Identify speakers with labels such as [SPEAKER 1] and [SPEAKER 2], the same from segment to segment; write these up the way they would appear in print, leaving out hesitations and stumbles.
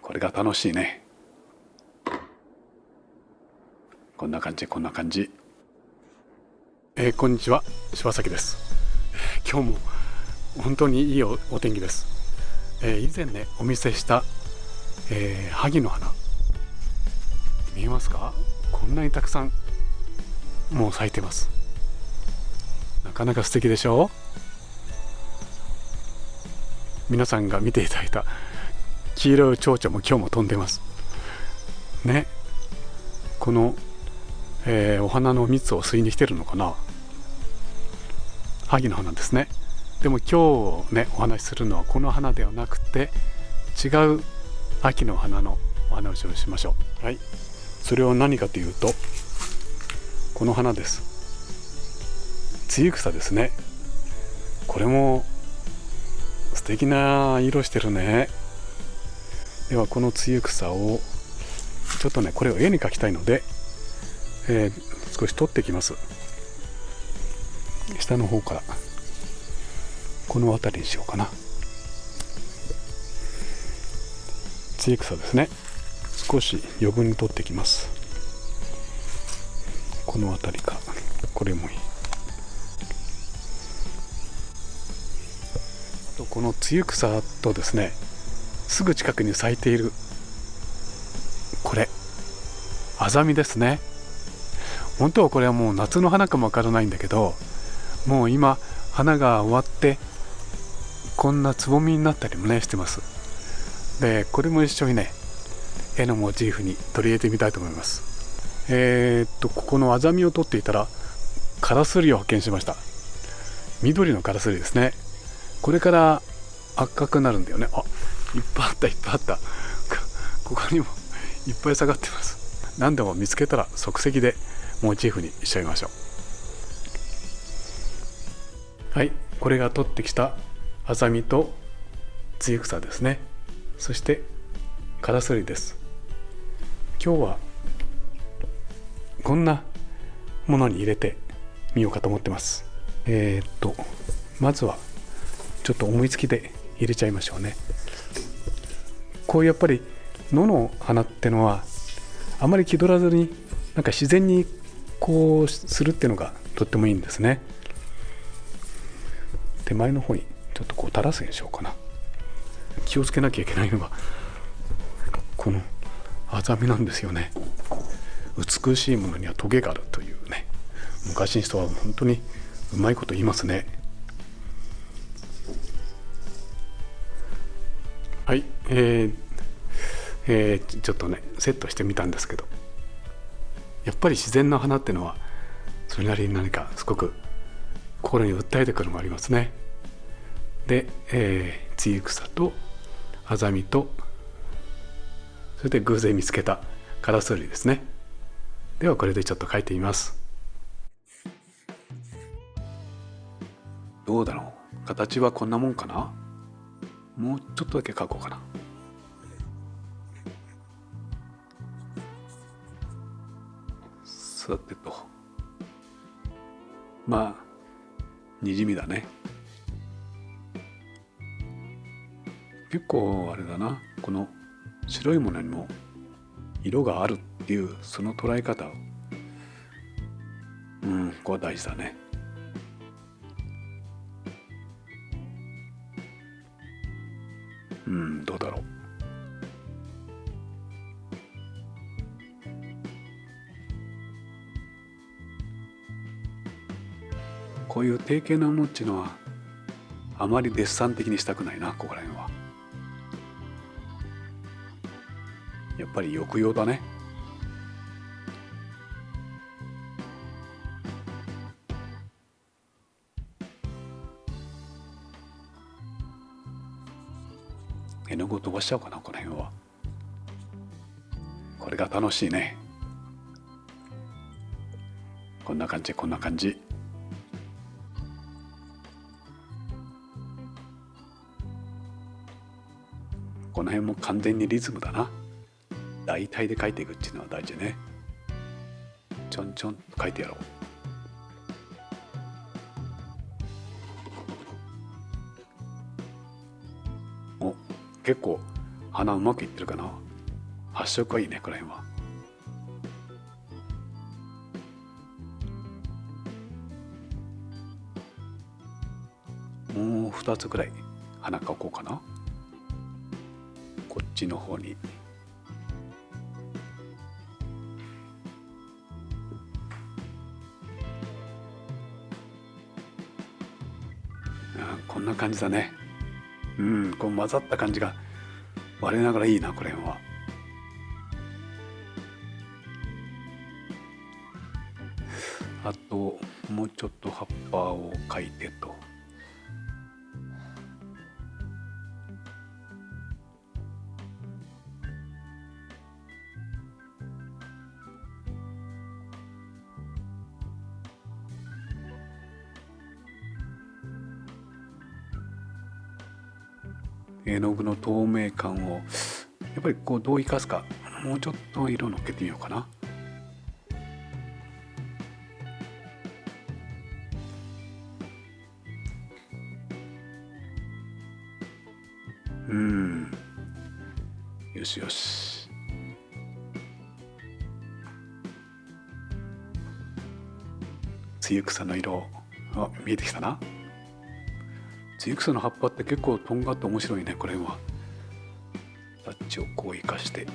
[SPEAKER 1] これが楽しいね。こんな感じ。こんにちは、柴崎です。今日も本当にいい お天気です。以前ねお見せした、萩の花見えますか？こんなにたくさんもう咲いてます。なかなか素敵でしょう。皆さんが見ていただいた黄色い蝶々も今日も飛んでますね。この、お花の蜜を吸いに来てるのかな。萩の花ですね。でも今日ねお話しするのはこの花ではなくて、違う秋の花のお話をしましょう。はい、それは何かというと、この花です。ツユクサですね。これも素敵な色してるね。ではこのツユクサをちょっとねこれを絵に描きたいので、少し取ってきます。下の方からこの辺りにしようかな。ツユクサですね。少し余分に取ってきます。この辺りからこれもいい。あとこのツユクサとですね、すぐ近くに咲いているこれアザミですね。本当はこれはもう夏の花かもわからないんだけど、もう今花が終わってこんなつぼみになったりもねしてます。でこれも一緒にね絵のモチーフに取り入れてみたいと思います。ここのアザミを取っていたらカラス類を発見しました。緑のカラス類ですね。これから赤くなるんだよね。あ、いっぱいあった。ここにもいっぱい下がってます。何でも見つけたら即席でモチーフにしちゃいましょう。はい、これが取ってきたアザミとツユクサですね。そしてカラス類です。今日はこんなものに入れてみようかと思ってます。まずはちょっと思いつきで入れちゃいましょうね。こういうやっぱり野の花ってのはあまり気取らずになんか自然にこうするっていうのがとってもいいんですね。手前の方にちょっとこう垂らすようにしようかな。気をつけなきゃいけないのがこのアザミなんですよね。美しいものにはトゲがあるというね、昔の人は本当にうまいこと言いますね。はい、ちょっとねセットしてみたんですけど、やっぱり自然の花っていうのはそれなりに何かすごく心に訴えてくるのもありますね。で、ツユクサとアザミと、それで偶然見つけたカラス類ですね。ではこれでちょっと描いてみます。どうだろう、形はこんなもんかな。もうちょっとだけ描こうかな。さてと、まあにじみだね。結構あれだな、この白いものにも色があるっていうその捉え方を、ここは大事だね。どうだろう。こういう定型なものっていうのはあまりデッサン的にしたくないな。ここら辺はやっぱり抑揚だね。絵の具飛ばしちゃおうかな。この辺はこれが楽しいね。こんな感じ。この辺も完全にリズムだな。大体で描いていくっていうのは大事ね。ちょんちょんと描いてやろう。お、結構花うまくいってるかな。発色はいいね、この辺は。もう2つくらい花描こうかな。こっちの方に。こんな感じだね。こう混ざった感じが我ながらいいな、これは。あともうちょっと葉っぱを描いてと。絵の具の透明感をやっぱりこうどう生かすか、もうちょっと色のっけてみようかな。よしよし。ツユクサの色見えてきたな。ツユクサの葉っぱって結構とんがって面白いね、これは。タッチをこう生かして、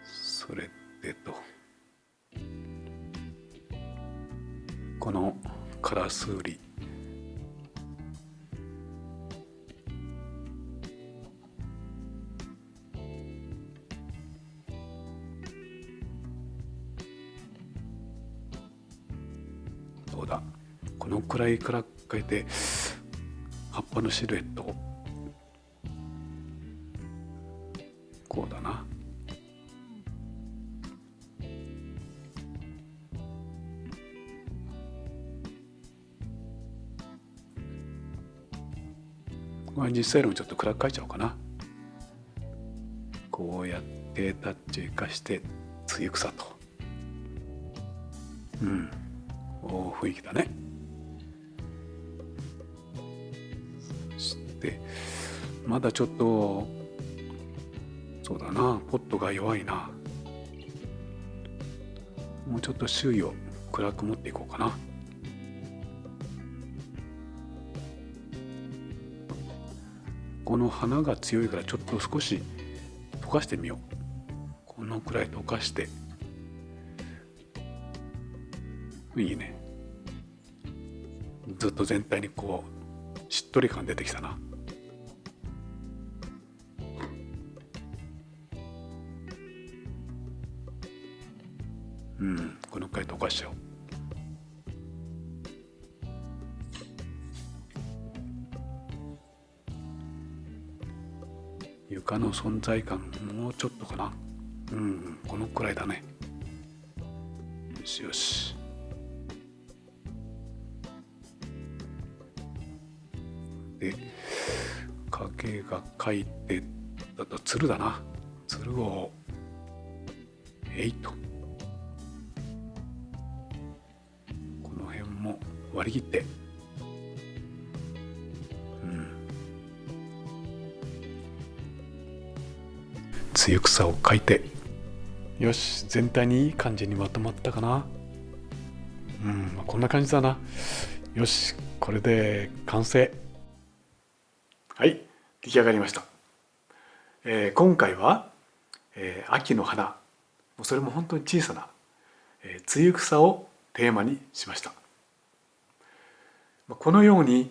[SPEAKER 1] それでとこのカラスウリ、どうだ、このくらいから変えて葉っぱのシルエットをこうだな。これ実際よりもちょっと暗く描いちゃおうかな。こうやってタッチを生かしてツユクサと。雰囲気だね。そしてまだちょっとそうだな、ポットが弱いな。もうちょっと周囲を暗く持っていこうかな。この花が強いからちょっと少し溶かしてみよう。このくらい溶かして、いいね。ずっと全体にこうしっとり感出てきたな。このくらい溶かしちゃおう。床の存在感もうちょっとかな。このくらいだね。よしよし。で影が描いてだとつるだな。つるをとこの辺も割り切って、つゆくさを描いて、よし、全体にいい感じにまとまったかな。こんな感じだな。よし、これで完成。はい、出来上がりました。今回は、秋の花、それも本当に小さな、つゆくさをテーマにしました。このように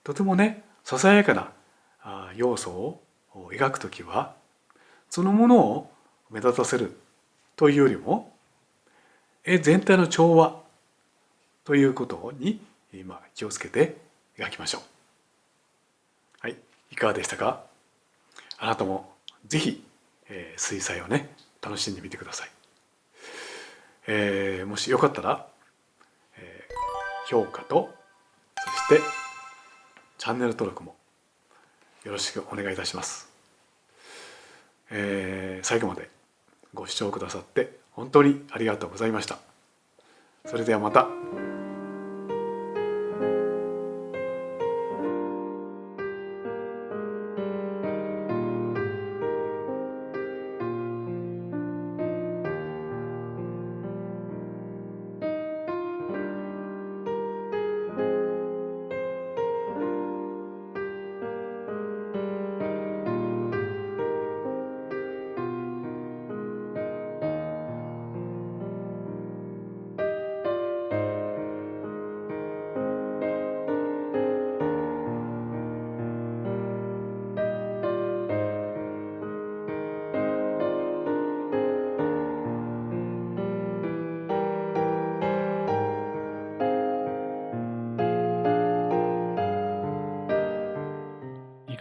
[SPEAKER 1] とてもね、ささやかな要素を描くときはそのものを目立たせるというよりも絵全体の調和ということに気をつけて描きましょう。はい、いかがでしたか？あなたもぜひ、水彩をね楽しんでみてください。もしよかったら、評価とそしてチャンネル登録もよろしくお願いいたします。最後までご視聴くださって本当にありがとうございました。それではまた。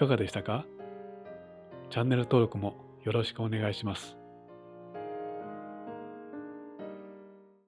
[SPEAKER 1] かがでしたか？チャンネル登録もよろしくお願いします。